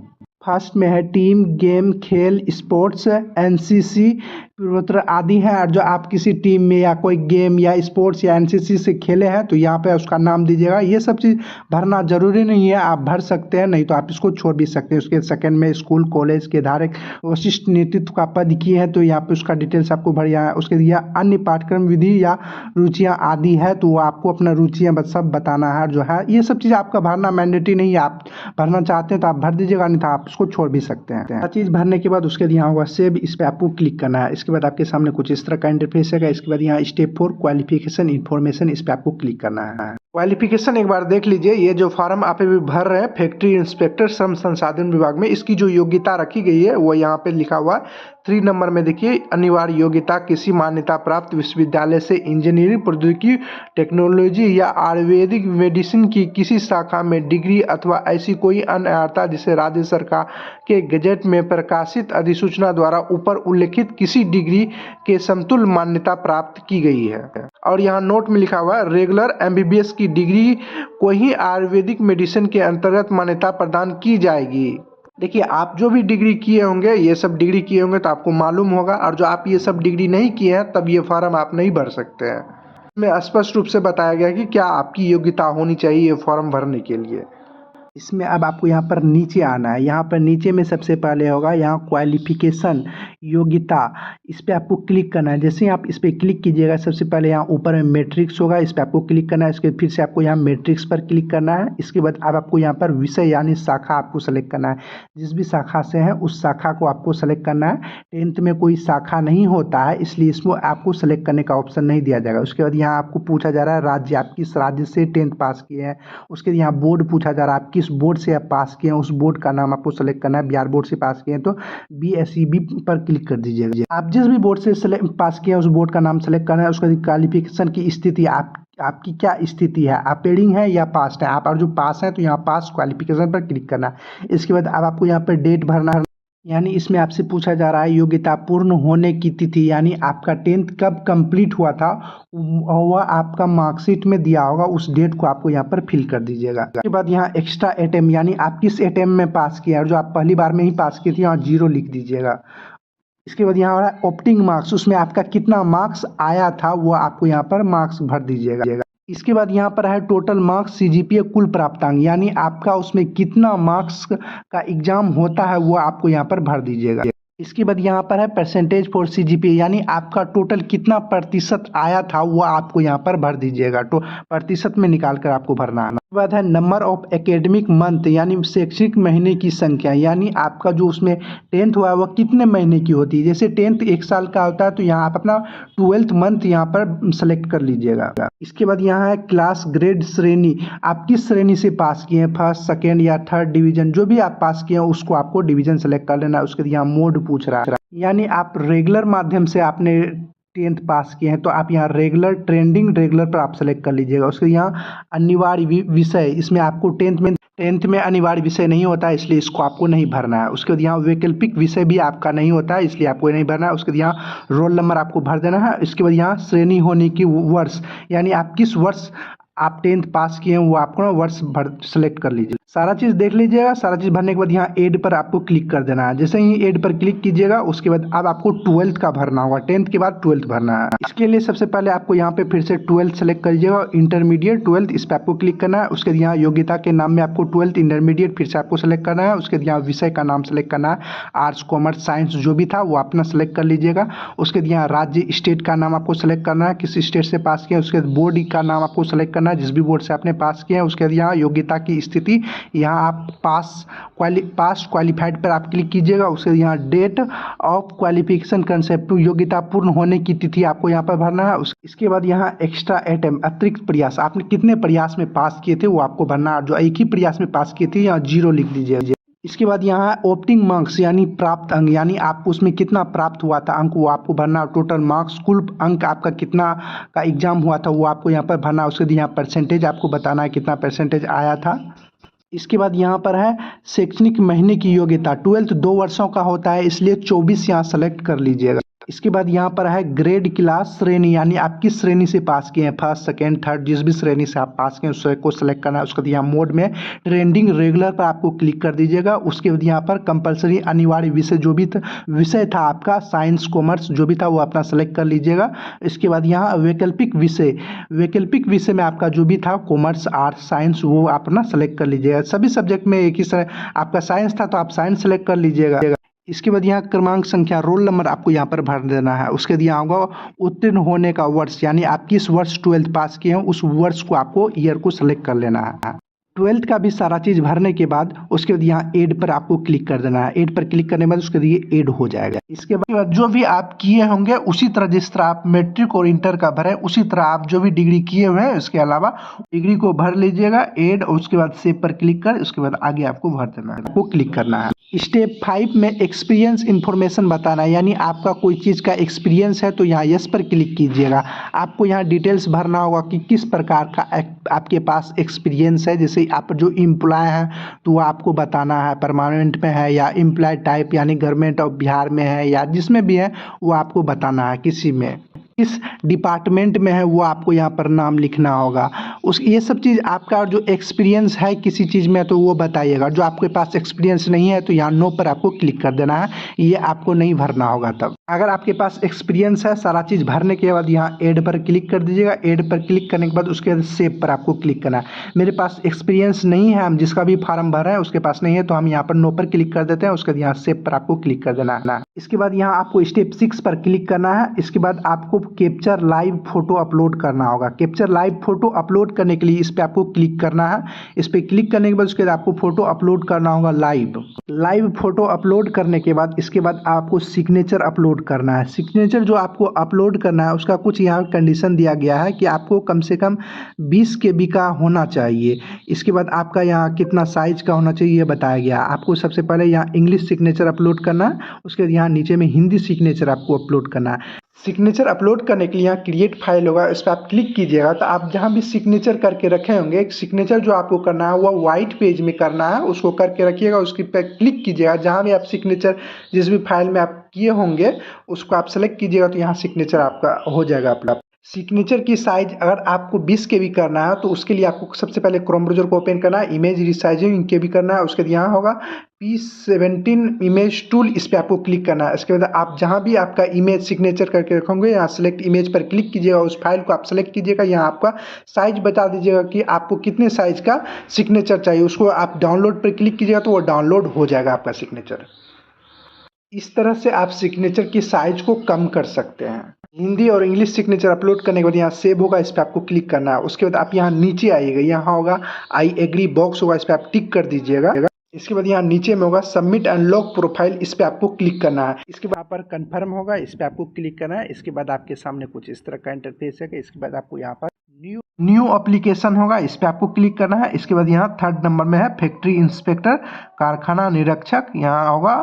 फर्स्ट में है टीम, गेम, खेल, स्पोर्ट्स, एनसीसी, पूर्वोत्तर आदि है। और जो आप किसी टीम में या कोई गेम या स्पोर्ट्स या एनसीसी से खेले हैं तो यहाँ पे उसका नाम दीजिएगा। ये सब चीज़ भरना जरूरी नहीं है, आप भर सकते हैं, नहीं तो आप इसको छोड़ भी सकते हैं। उसके सेकंड में स्कूल कॉलेज के धारक वशिष्ठ नेतृत्व का पद किए हैं तो यहाँ पे उसका डिटेल्स आपको भरिया है। उसके लिए अन्य पाठ्यक्रम विधि या रुचियाँ आदि है तो वो आपको अपना रुचियाँ सब बताना है। जो है ये सब चीज़ आपका भरना मैंडेटरी नहीं है, आप भरना चाहते हैं तो आप भर दीजिएगा, नहीं तो आप उसको छोड़ भी सकते हैं। हर चीज़ भरने के बाद उसके यहाँ होगा सेव, इस पर आपको क्लिक करना है। इसके बाद आपके सामने कुछ इस तरह का इंटरफेस है। इसके बाद यहाँ स्टेप 4 क्वालिफिकेशन इन्फॉर्मेशन, इस पर आपको क्लिक करना है। क्वालिफिकेशन एक बार देख लीजिए, ये जो फॉर्म आप अभी भर रहे हैं फैक्ट्री इंस्पेक्टर श्रम संसाधन विभाग में, इसकी जो योग्यता रखी गई है वो यहाँ पे लिखा हुआ है 3 नंबर में देखिए, अनिवार्य योग्यता किसी मान्यता प्राप्त विश्वविद्यालय से इंजीनियरिंग प्रौद्योगिकी टेक्नोलॉजी या आयुर्वेदिक मेडिसिन की किसी शाखा में डिग्री अथवा ऐसी कोई अन्य अर्हता जिसे राज्य सरकार के गजट में प्रकाशित अधिसूचना द्वारा ऊपर उल्लेखित किसी डिग्री के समतुल्य मान्यता प्राप्त की गई है। और यहाँ नोट में लिखा हुआ है रेगुलर एमबीबीएस की डिग्री को ही आयुर्वेदिक मेडिसिन के अंतर्गत मान्यता प्रदान की जाएगी। देखिए आप जो भी डिग्री किए होंगे, ये सब डिग्री किए होंगे तो आपको मालूम होगा, और जो आप ये सब डिग्री नहीं किए हैं तब ये फॉर्म आप नहीं भर सकते हैं। इसमें स्पष्ट रूप से बताया गया कि क्या आपकी योग्यता होनी चाहिए ये फॉर्म भरने के लिए। इसमें अब आपको यहाँ पर नीचे आना है। यहाँ पर नीचे में सबसे पहले होगा यहाँ क्वालिफिकेशन योग्यता, इस पर आपको क्लिक करना है। जैसे ही आप इस पर क्लिक कीजिएगा सबसे पहले यहाँ ऊपर में मैट्रिक्स होगा, इस पर आपको क्लिक करना है। इसके फिर से आपको यहाँ मैट्रिक्स पर क्लिक करना है। इसके बाद अब आपको यहाँ पर विषय यानी शाखा आपको सेलेक्ट करना है। जिस भी शाखा से है उस शाखा को आपको सेलेक्ट करना है। 10th में कोई शाखा नहीं होता है इसलिए इसमें आपको सेलेक्ट करने का ऑप्शन नहीं दिया जाएगा। उसके बाद यहाँ आपको पूछा जा रहा है राज्य, आप किस राज्य से 10th पास किए हैं। उसके बाद यहाँ बोर्ड पूछा जा रहा है, आप किस बोर्ड से आप पास किए हैं, उस बोर्ड का नाम आपको सेलेक्ट करना है। बिहार बोर्ड से पास किए हैं तो BSEB पर क्लिक कर दीजिएगा। आप जिस भी बोर्ड से पास किए हैं उस बोर्ड का नाम सेलेक्ट करना है। उसके बाद क्वालिफिकेशन की स्थिति, आपकी क्या स्थिति है, आप पेडिंग है या पास है। आप जो पास है तो यहाँ पास क्वालिफिकेशन पर क्लिक करना है। इसके बाद अब आपको यहाँ पर डेट भरना है, यानी इसमें आपसे पूछा जा रहा है योग्यता पूर्ण होने की तिथि, यानी आपका 10th कब कंप्लीट हुआ था वह आपका मार्कशीट में दिया होगा, उस डेट को आपको यहाँ पर फिल कर दीजिएगा। उसके बाद यहाँ एक्स्ट्रा अटेम्प्ट, यानी आप किस अटेम्प्ट में पास किया और जो आप पहली बार में ही पास किए थे यहाँ 0 लिख दीजिएगा। इसके बाद यहाँ हो रहा है ऑप्टिंग मार्क्स, उसमें आपका कितना मार्क्स आया था वो आपको यहाँ पर मार्क्स भर दीजिएगा। इसके बाद यहाँ पर है टोटल मार्क्स CGPA कुल प्राप्तांक, यानी आपका उसमें कितना मार्क्स का एग्जाम होता है वो आपको यहाँ पर भर दीजिएगा। इसके बाद यहाँ पर है परसेंटेज फॉर CGPA, यानी आपका टोटल कितना प्रतिशत आया था वो आपको यहाँ पर भर दीजिएगा। तो प्रतिशत में निकाल कर आपको भरना है। उसके बाद है नंबर ऑफ एकेडमिक मंथ, यानी शैक्षणिक महीने की संख्या, यानी आपका जो उसमें 10th हुआ है वह कितने महीने की होती है। जैसे 10th 1 साल का होता है तो यहाँ आप अपना 12th मंथ यहाँ पर सेलेक्ट कर लीजिएगा। इसके बाद यहाँ है क्लास ग्रेड श्रेणी, आप किस श्रेणी से पास किए हैं, फर्स्ट सेकेंड या थर्ड डिवीजन, जो भी आप पास किए हैं उसको आपको डिवीजन सेलेक्ट कर लेना है। उसके बाद यहाँ मोड पूछ रहा है, यानी आप रेगुलर माध्यम से आपने 10th पास किए हैं तो आप यहाँ रेगुलर ट्रेंडिंग रेगुलर पर आप सेलेक्ट कर लीजिएगा। उसके यहाँ अनिवार्य विषय, इसमें आपको 10th में अनिवार्य विषय नहीं होता है इसलिए इसको आपको नहीं भरना है। उसके बाद यहाँ वैकल्पिक विषय भी आपका नहीं होता है इसलिए आपको नहीं भरना है। उसके बाद यहाँ रोल नंबर आपको भर देना है। इसके बाद यहाँ श्रेणी होने की वर्ष, यानी आप किस वर्ष आप 10th पास किए हैं वो आपको वर्ष भर सेलेक्ट कर लीजिए। सारा चीज़ देख लीजिएगा। सारा चीज़ भरने के बाद यहाँ एड पर आपको क्लिक कर देना है। जैसे ही एड पर क्लिक कीजिएगा उसके बाद अब आपको 12th का भरना होगा, 10th के बाद 12th भरना है। इसके लिए सबसे पहले आपको यहाँ पे फिर से 12th सेलेक्ट करिएगा, इंटरमीडिएट 12th इस पर आपको क्लिक करना है। उसके बाद यहाँ योग्यता के नाम में आपको 12th इंटरमीडिएट फिर से आपको सेलेक्ट करना है। उसके बाद यहाँ विषय का नाम सेलेक्ट करना है, आर्ट्स कॉमर्स साइंस जो भी था वो अपना सेलेक्ट कर लीजिएगा। उसके बाद यहाँ राज्य स्टेट का नाम आपको सेलेक्ट करना है, किस स्टेट से पास किया। उसके बाद बोर्ड का नाम आपको सेलेक्ट करना है, जिस भी बोर्ड से आपने पास किया है। उसके बाद यहाँ योग्यता की स्थिति, यहाँ आप पास क्वालिफाइड पर आप क्लिक कीजिएगा। उसके यहाँ डेट ऑफ क्वालिफिकेशन कंसेप्ट, योग्यता पूर्ण होने की तिथि आपको यहाँ पर भरना है। इसके बाद यहाँ एक्स्ट्रा अटेम्प्ट, अतिरिक्त प्रयास, आपने कितने प्रयास में पास किए थे वो आपको भरना है। जो एक ही प्रयास में पास किए थे यहाँ 0 लिख दीजिएगा। इसके बाद यहाँ ऑप्टिंग मार्क्स, यानी प्राप्त अंक, यानी आपको उसमें कितना प्राप्त हुआ था अंक वो आपको भरना। टोटल मार्क्स कुल अंक आपका कितना का एग्जाम हुआ था वो आपको यहाँ पर भरना। उसके बाद यहाँ परसेंटेज आपको बताना है कितना परसेंटेज आया था। इसके बाद यहाँ पर है शैक्षणिक महीने की योग्यता, 12th 2 वर्षों का होता है इसलिए 24 यहाँ सेलेक्ट कर लीजिएगा। इसके बाद यहाँ पर है ग्रेड क्लास श्रेणी, यानी आप किस श्रेणी से पास किए हैं, फर्स्ट सेकेंड थर्ड, जिस भी श्रेणी से आप पास किए हैं उसको सेलेक्ट करना है। उसके बाद यहाँ मोड में ट्रेंडिंग रेगुलर पर आपको क्लिक कर दीजिएगा। उसके बाद यहाँ पर कंपलसरी अनिवार्य विषय जो भी विषय था आपका, साइंस कॉमर्स जो भी था वो अपना सेलेक्ट कर लीजिएगा। इसके बाद यहाँ वैकल्पिक विषय में आपका जो भी था कॉमर्स आर्ट्स साइंस वो अपना सेलेक्ट कर लीजिएगा। सभी सब्जेक्ट में एक ही आपका साइंस था तो आप साइंस सेलेक्ट कर लीजिएगा। इसके बाद यहाँ क्रमांक संख्या रोल नंबर आपको यहाँ पर भर देना है। उसके बाद यहाँ होगा उत्तीर्ण होने का वर्ष, यानी आप किस वर्ष 12th पास किए हैं उस वर्ष को आपको ईयर को सेलेक्ट कर लेना है। 12th का भी सारा चीज़ भरने के बाद उसके बाद यहाँ एड पर आपको क्लिक कर देना है। एड पर क्लिक करने के बाद उसके बाद ये एड हो जाएगा। इसके बाद जो भी आप किए होंगे उसी तरह जिस तरह आप मैट्रिक और इंटर का भरे उसी तरह आप जो भी डिग्री किए हुए हैं उसके अलावा डिग्री को भर लीजिएगा एड, और उसके बाद सेव पर क्लिक कर उसके बाद आगे आपको भर देना है, आपको क्लिक करना है। स्टेप 5 में एक्सपीरियंस इन्फॉर्मेशन बताना है, यानी आपका कोई चीज़ का एक्सपीरियंस है तो यहाँ यस पर क्लिक कीजिएगा। आपको यहाँ डिटेल्स भरना होगा कि किस प्रकार का आपके पास एक्सपीरियंस है। जैसे आप जो एम्प्लॉय हैं तो वो आपको बताना है परमानेंट में है या एम्प्लॉय टाइप यानी गवर्नमेंट ऑफ बिहार में है या जिसमें भी है वो आपको बताना है। किसी में किस डिपार्टमेंट में है वो आपको यहाँ पर नाम लिखना होगा। ये सब चीज़ आपका जो एक्सपीरियंस है किसी चीज़ में तो वो बताइएगा। जो आपके पास एक्सपीरियंस नहीं है तो यहाँ नो पर आपको क्लिक कर देना है, ये आपको नहीं भरना होगा। तब अगर आपके पास एक्सपीरियंस है सारा चीज़ भरने के बाद यहाँ एड पर क्लिक कर दीजिएगा। एड पर क्लिक करने के बाद उसके बाद सेव पर आपको क्लिक करना है। मेरे पास एक्सपीरियंस नहीं है, हम जिसका भी फार्म भर रहे हैं उसके पास नहीं है तो हम यहाँ पर नो पर क्लिक कर देते हैं। उसके बाद यहाँ सेव पर आपको क्लिक कर देना है। इसके बाद यहाँ आपको स्टेप 6 पर क्लिक करना है। इसके बाद आपको कैप्चर लाइव फोटो अपलोड करना होगा। कैप्चर लाइव फोटो अपलोड करने के लिए इस पे आपको क्लिक करना है। इस पे क्लिक करने के बाद उसके बाद आपको फोटो अपलोड करना होगा लाइव फोटो अपलोड करने के बाद इसके बाद आपको सिग्नेचर अपलोड करना है। सिग्नेचर जो आपको अपलोड करना है उसका कुछ यहाँ कंडीशन दिया गया है कि आपको कम से कम 20 KB का होना चाहिए। इसके बाद आपका यहाँ कितना साइज का होना चाहिए ये बताया गया। आपको सबसे पहले यहाँ इंग्लिश सिग्नेचर अपलोड करना है। उसके बाद यहाँ नीचे में हिंदी सिग्नेचर आपको अपलोड करना है। सिग्नेचर अपलोड करने के लिए यहाँ क्रिएट फाइल होगा, इस पर आप क्लिक कीजिएगा तो आप जहाँ भी सिग्नेचर करके रखे होंगे सिग्नेचर जो आपको करना है वो वाइट पेज में करना है, उसको करके रखिएगा। उसके पे क्लिक कीजिएगा, जहाँ भी आप सिग्नेचर जिस भी फाइल में आप किए होंगे उसको आप सेलेक्ट कीजिएगा तो यहाँ सिग्नेचर आपका हो जाएगा अपना। सिग्नेचर की साइज अगर आपको 20 KB करना है तो उसके लिए आपको सबसे पहले क्रोम ब्राउज़र को ओपन करना है, इमेज रिसाइजिंग KB करना है। उसके बाद यहाँ होगा P17 इमेज टूल, इस पर आपको क्लिक करना है। इसके बाद आप जहाँ भी आपका इमेज सिग्नेचर करके रखोगे यहाँ सेलेक्ट इमेज पर क्लिक कीजिएगा, उस फाइल को आप सेलेक्ट कीजिएगा। यहाँ आपका साइज बता दीजिएगा कि आपको कितने साइज का सिग्नेचर चाहिए, उसको आप डाउनलोड पर क्लिक कीजिएगा तो वो डाउनलोड हो जाएगा आपका सिग्नेचर। इस तरह से आप सिग्नेचर की साइज को कम कर सकते हैं। हिंदी और इंग्लिश सिग्नेचर अपलोड करने के बाद यहाँ सेव होगा, इस पर आपको क्लिक करना है। उसके बाद आप यहाँ नीचे आइएगा, यहाँ होगा आई एग्री बॉक्स होगा, इस पर आप टिक कर दीजिएगा। इसके बाद यहाँ नीचे में होगा सबमिट एंड लॉक प्रोफाइल, इस पर आपको क्लिक करना है। इसके बाद यहाँ पर कंफर्म होगा, इस पर आपको क्लिक करना है। इसके बाद आपके सामने कुछ इस तरह का इंटरफेस है। इसके बाद आपको यहाँ पर न्यू एप्लीकेशन होगा, इस पर आपको क्लिक करना है। इसके बाद यहाँ 3rd नंबर में है फैक्ट्री इंस्पेक्टर कारखाना निरीक्षक, यहाँ होगा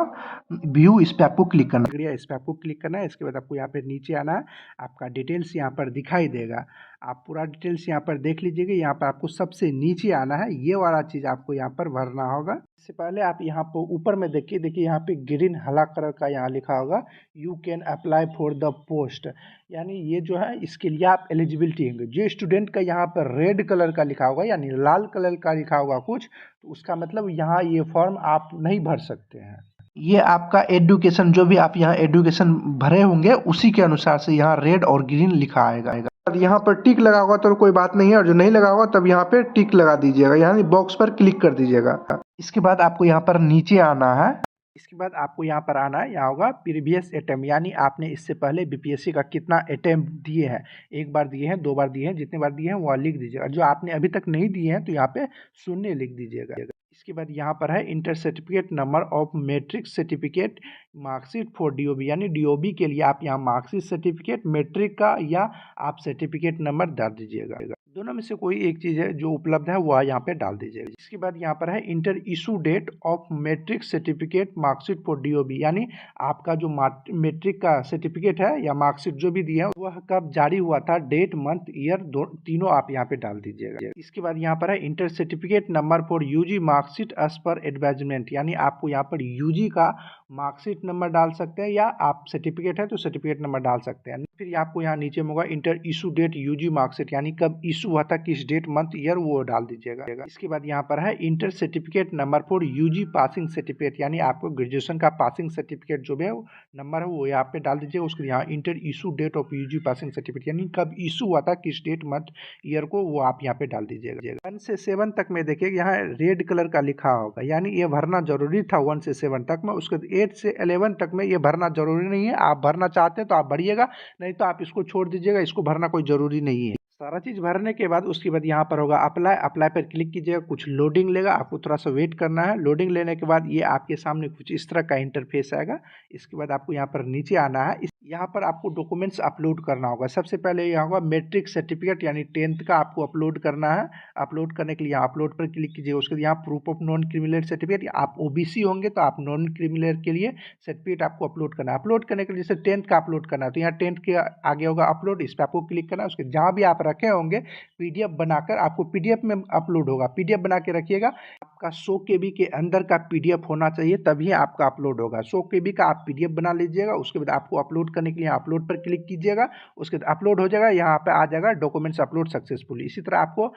व्यू, इस पर आपको क्लिक करना है। इस पर आपको क्लिक करना है। इसके बाद आपको यहाँ पे नीचे आना है, आपका डिटेल्स यहाँ पर दिखाई देगा। आप पूरा डिटेल्स यहाँ पर देख लीजिएगा। यहाँ पर आपको सबसे नीचे आना है, ये वाला चीज़ आपको यहाँ पर भरना होगा। इससे पहले आप यहाँ पर ऊपर में देखिए यहाँ पे ग्रीन हरा कलर का यहाँ लिखा होगा you can apply for the post, यानी ये जो है इसके लिए आप एलिजिबिलिटी होंगे। जो स्टूडेंट का यहाँ पर रेड कलर का लिखा होगा यानी लाल कलर का लिखा होगा कुछ, तो उसका मतलब यहाँ ये फॉर्म आप नहीं भर सकते हैं। ये आपका एजुकेशन जो भी आप यहाँ एजुकेशन भरे होंगे उसी के अनुसार से यहाँ रेड और ग्रीन लिखा आएगा। यहाँ पर टिक लगा होगा तो कोई बात नहीं है, और जो नहीं लगा होगा तब यहाँ पे टिक लगा दीजिएगा, यानी बॉक्स पर क्लिक कर दीजिएगा। इसके बाद आपको यहाँ पर नीचे आना है। इसके बाद आपको यहाँ पर आना है, यहाँ होगा प्रीवियस अटेम्प्ट, यानी आपने इससे पहले बीपीएससी का कितना अटेम्प्ट दिए हैं। 1 बार दिए हैं, 2 बार दिए हैं, जितने बार दिए हैं वो लिख दीजिएगा। जो आपने अभी तक नहीं दिए हैं तो यहाँ पे 0 लिख दीजिएगा। इसके बाद यहाँ पर है inter certificate number of matric certificate marksheet for DOB, यानी डीओबी के लिए आप यहाँ मार्कशीट सर्टिफिकेट मैट्रिक का या आप सर्टिफिकेट नंबर दर्ज दीजिएगा। दोनों में से कोई एक चीज़ है जो उपलब्ध है वह यहाँ पे डाल दीजिएगा। इसके बाद यहाँ पर है inter issue date of matric certificate marksheet for DOB, यानी आपका जो मैट्रिक का सर्टिफिकेट है या मार्कशीट जो भी दिया है वह कब जारी हुआ था, डेट मंथ ईयर तीनों आप यहाँ पे डाल दीजिएगा। इसके बाद यहाँ पर है inter certificate number for UG marksheet as per advertisement, यानी आपको यहाँ पर यूजी का मार्कशीट नंबर डाल सकते हैं या आप सर्टिफिकेट है तो सर्टिफिकेट नंबर डाल सकते हैं। फिर आपको यहाँ नीचे में होगा inter issue date UG marksheet, यानी कब इशू हुआ था, किस डेट मंथ ईयर वो डाल दीजिएगा। इसके बाद यहाँ पर है inter certificate number for UG passing certificate, यानी आपको ग्रेजुएशन का पासिंग सर्टिफिकेट जो भी है नंबर है वो यहाँ पे डाल दीजिएगा। उसके यहाँ inter issue date of UG passing certificate, यानी कब इशू हुआ था, किस डेट मंथ ईयर को, वो आप यहाँ पे डाल दीजिएगा। 1 से 7 तक में देखिए यहाँ रेड कलर का लिखा होगा, यानी ये भरना जरूरी था 1 से 7 तक में। उसके 8 से 11 तक में ये भरना जरूरी नहीं है। आप भरना चाहते हैं तो आप भरिएगा, नहीं तो आप इसको छोड़ दीजिएगा, इसको भरना कोई ज़रूरी नहीं है। सारा चीज़ भरने के बाद उसके बाद यहाँ पर होगा अप्लाई, अप्लाई पर क्लिक कीजिएगा। कुछ लोडिंग लेगा, आपको थोड़ा सा वेट करना है। लोडिंग लेने के बाद ये आपके सामने कुछ इस तरह का इंटरफेस आएगा। इसके बाद आपको यहाँ पर नीचे आना है। यहाँ पर आपको डॉक्यूमेंट्स अपलोड करना होगा। सबसे पहले यहाँ होगा मैट्रिक सर्टिफिकेट, यानी 10th का आपको अपलोड करना है। अपलोड करने के लिए यहाँ अपलोड पर क्लिक कीजिए। उसके बाद यहाँ proof of non criminal certificate, आप ओबीसी होंगे तो आप नॉन क्रिमिनल के लिए सर्टिफिकेट आपको अपलोड करना है। अपलोड करने के लिए जैसे 10th का अपलोड करना है तो यहाँ 10th के आगे होगा अपलोड, इस पर आपको क्लिक करना है। उसके जहाँ भी आप रखे होंगे पीडीएफ बनाकर आपको पीडीएफ में अपलोड होगा। पीडीएफ बना के रखिएगा, आपका 100 केबी के अंदर का पीडीएफ होना चाहिए, तभी आपका अपलोड होगा। 100 केबी का आप पीडीएफ बना लीजिएगा। उसके बाद आपको अपलोड करने के लिए अपलोड पर क्लिक कीजिएगा। उसके बाद अपलोड हो जाएगा, यहाँ पे आ जाएगा डॉक्यूमेंट्स अपलोड सक्सेसफुली। इसी तरह आपको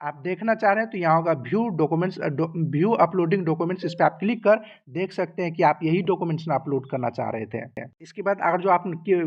आप देखना चाह रहे हैं तो यहाँ होगा view documents, view uploading documents, इस पर आप क्लिक कर देख सकते हैं कि आप यही डॉक्यूमेंट्स ना अपलोड करना चाह रहे थे। इसके बाद अगर जो आप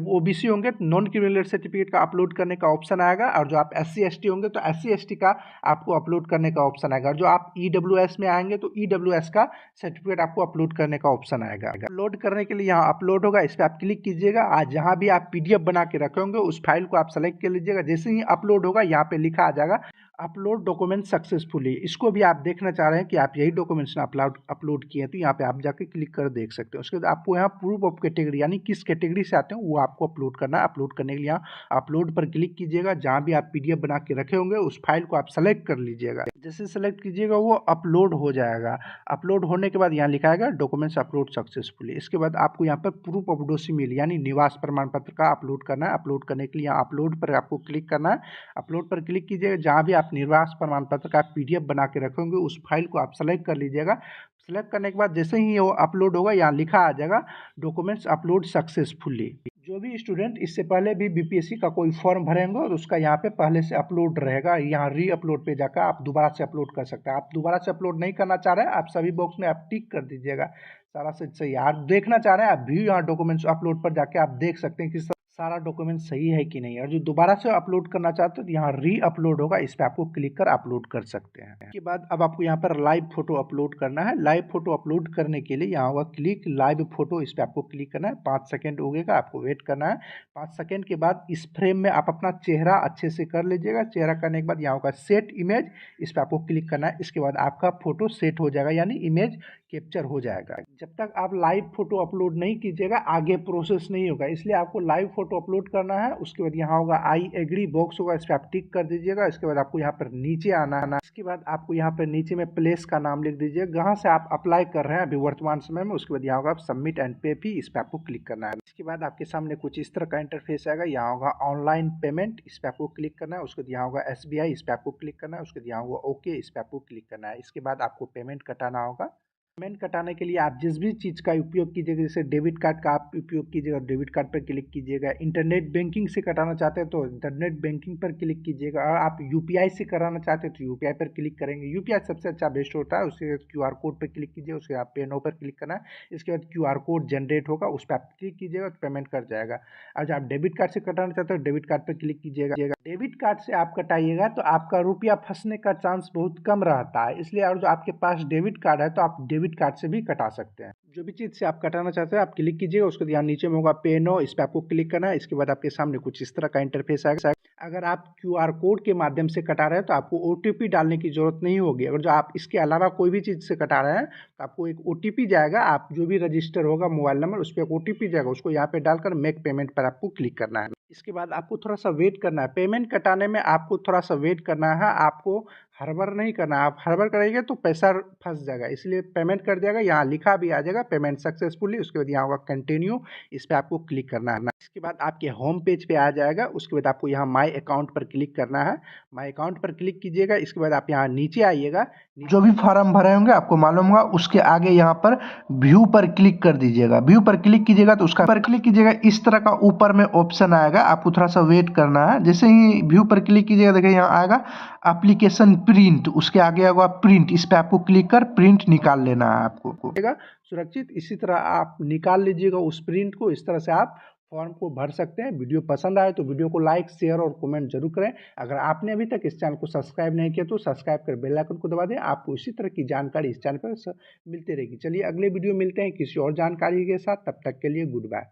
ओबीसी होंगे तो नॉन क्रिमिनल सर्टिफिकेट का अपलोड करने का ऑप्शन आएगा, और जो आप SC ST होंगे तो SC ST का आपको अपलोड करने का ऑप्शन आएगा। और जो आप EWS में आएंगे तो EWS का सर्टिफिकेट आपको अपलोड करने का ऑप्शन आएगा। अपलोड करने के लिए यहाँ अपलोड होगा, इस पर आप क्लिक कीजिएगा। आज जहाँ भी आप PDF बना के रखे होंगे उस फाइल को आप सेलेक्ट कर लीजिएगा। जैसे ही अपलोड होगा यहाँ पे लिखा आ जाएगा अपलोड डॉक्यूमेंट सक्सेसफुली। इसको भी आप देखना चाह रहे हैं कि आप यही डॉक्यूमेंट्स अपलोड किए हैं तो यहाँ पे आप जाके क्लिक कर देख सकते हैं। उसके बाद आपको यहाँ प्रूफ ऑफ कैटेगरी, यानी किस कैटेगरी से आते हैं वो आपको अपलोड करना है। अपलोड करने के लिए यहाँ अपलोड पर क्लिक कीजिएगा। जहाँ भी आप PDF बना के रखे होंगे उस फाइल को आप सेलेक्ट कर लीजिएगा। जैसे सेलेक्ट कीजिएगा वो अपलोड हो जाएगा। अपलोड होने के बाद यहाँ लिखा आएगा डॉक्यूमेंट्स अपलोड सक्सेसफुली। इसके बाद आपको यहाँ पर प्रूफ ऑफ डोमिसाइल यानी निवास प्रमाण पत्र का अपलोड करना है। अपलोड करने के लिए यहाँ अपलोड पर आपको क्लिक करना है। अपलोड पर क्लिक कीजिएगा। जहाँ भी आप निवास प्रमाण पत्र का PDF बना के रखेंगे उस फाइल को आप सेलेक्ट कर लीजिएगा। सेलेक्ट करने के बाद जैसे ही वो अपलोड होगा यहाँ लिखा आ जाएगा डॉक्यूमेंट्स अपलोड सक्सेसफुली। जो भी स्टूडेंट इससे पहले भी BPSC का कोई फॉर्म भरेंगे और उसका यहाँ पे पहले से अपलोड रहेगा, यहाँ री अपलोड पे जाकर आप दोबारा से अपलोड कर सकते हैं। आप दोबारा से अपलोड नहीं करना चाह रहे हैं, आप सभी बॉक्स में आप टिक कर दीजिएगा। सारा सही आप देखना चाह रहे हैं, आप व्यू यहाँ डॉक्यूमेंट्स अपलोड पर जाके आप देख सकते हैं कि सारा डॉक्यूमेंट सही है कि नहीं। और जो दोबारा से अपलोड करना चाहते हो तो यहाँ री अपलोड होगा, इस पर आपको क्लिक कर अपलोड कर सकते हैं। इसके बाद अब आपको यहाँ पर लाइव फोटो अपलोड करना है। लाइव फोटो अपलोड करने के लिए यहाँ होगा क्लिक लाइव फोटो, इस पर आपको क्लिक करना है। 5 सेकेंड होगा, आपको वेट करना है। 5 सेकेंड के बाद इस फ्रेम में आप अपना चेहरा अच्छे से कर लीजिएगा। चेहरा करने के बाद यहाँ होगा सेट इमेज, इस पर आपको क्लिक करना है। इसके बाद आपका फोटो सेट हो जाएगा, यानी इमेज कैप्चर हो जाएगा। जब तक आप लाइव फोटो अपलोड नहीं कीजिएगा आगे प्रोसेस नहीं होगा, इसलिए आपको लाइव फोटो अपलोड करना है। उसके बाद यहाँ होगा आई एग्री बॉक्स होगा, इस पर आप टिक कर दीजिएगा। इसके बाद आपको यहाँ पर नीचे आना है। इसके बाद आपको यहाँ पर नीचे में प्लेस का नाम लिख दीजिए जहाँ से आप अप्लाई कर रहे हैं अभी वर्तमान समय में। उसके बाद यहाँ होगा सबमिट एंड पे फी, इस पर आपको क्लिक करना है। इसके बाद आपके सामने कुछ इस तरह का इंटरफेस आएगा। यहाँ होगा ऑनलाइन पेमेंट, इस पर आपको क्लिक करना है। उसके बाद यहाँ होगा SBI, इस पर आपको क्लिक करना है। उसके बाद यहाँ होगा ओके, इस पर आपको क्लिक करना है। इसके बाद आपको पेमेंट कटाना होगा। पेमेंट कटाने के लिए आप जिस भी चीज़ का उपयोग कीजिएगा, जैसे डेबिट कार्ड का आप उपयोग कीजिएगा, डेबिट कार्ड पर क्लिक कीजिएगा। इंटरनेट बैंकिंग से कटाना चाहते हैं तो इंटरनेट बैंकिंग पर क्लिक कीजिएगा। और आप UPI से कराना चाहते हैं तो UPI पर क्लिक करेंगे। UPI सबसे अच्छा बेस्ट होता है। उसके बाद QR कोड पर क्लिक कीजिए। उसके बाद पे नो पर क्लिक करना है। इसके बाद QR कोड जनरेट होगा, उस पर आप क्लिक कीजिएगा तो पेमेंट कर जाएगा। और जब आप डेबिट कार्ड से कटाना चाहते हो डेबिट कार्ड पर क्लिक कीजिएगा। डेबिट कार्ड से आप कटाइएगा तो आपका रुपया फंसने का चांस बहुत कम रहता है, इसलिए और जो आपके पास डेबिट कार्ड है तो आप डेबिट कार्ड से भी कटा सकते हैं। जो भी चीज़ से आप कटाना चाहते हैं आप क्लिक कीजिएगा। उसके बाद यहाँ नीचे में होगा पे नो, इस पर आपको क्लिक करना है। इसके बाद आपके सामने कुछ इस तरह का इंटरफेस आएगा। अगर आप क्यूआर कोड के माध्यम से कटा रहे हैं तो आपको ओटीपी डालने की ज़रूरत नहीं होगी। अगर जो आप इसके अलावा कोई भी चीज़ से कटा रहे हैं तो आपको एक ओटीपी जाएगा, आप जो भी रजिस्टर होगा मोबाइल नंबर उस पर एक ओटीपी जाएगा, उसको यहाँ पे डालकर मेक पेमेंट पर आपको क्लिक करना है। इसके बाद आपको थोड़ा सा वेट करना है। पेमेंट कटाने में आपको थोड़ा सा वेट करना है, आपको हड़बड़ नहीं करना है। आप हड़बड़ करेंगे तो पैसा फंस जाएगा, इसलिए पेमेंट कर दिया यहाँ लिखा भी आ जाएगा पेमेंट सक्सेसफुली। उसके बाद यहाँ होगा कंटिन्यू, इस पर आपको क्लिक करना है। इसके बाद आपके होम पेज पे आ जाएगा। उसके बाद आपको यहाँ माई अकाउंट पर क्लिक करना है। माई अकाउंट पर क्लिक कीजिएगा। इसके बाद आप यहाँ नीचे आइएगा, जो भी फॉर्म भरे होंगे आपको मालूम होगा, उसके आगे यहाँ पर व्यू पर क्लिक कर दीजिएगा। व्यू पर क्लिक कीजिएगा तो उसका पर क्लिक कीजिएगा, इस तरह का ऊपर में ऑप्शन आएगा, आपको थोड़ा सा वेट करना है। जैसे ही व्यू पर क्लिक कीजिएगा देखिए यहाँ आएगा एप्लीकेशन प्रिंट, उसके आगे आएगा प्रिंट, इस पर आपको क्लिक कर प्रिंट निकाल लेना है आपको सुरक्षित। इसी तरह आप निकाल लीजिएगा उस प्रिंट को। इस तरह से आप फॉर्म को भर सकते हैं। वीडियो पसंद आए तो वीडियो को लाइक शेयर और कमेंट जरूर करें। अगर आपने अभी तक इस चैनल को सब्सक्राइब नहीं किया तो सब्सक्राइब कर बेल आइकन को दबा दें। आपको इसी तरह की जानकारी इस चैनल पर मिलती रहेगी। चलिए अगले वीडियो मिलते हैं किसी और जानकारी के साथ, तब तक के लिए गुड बाय।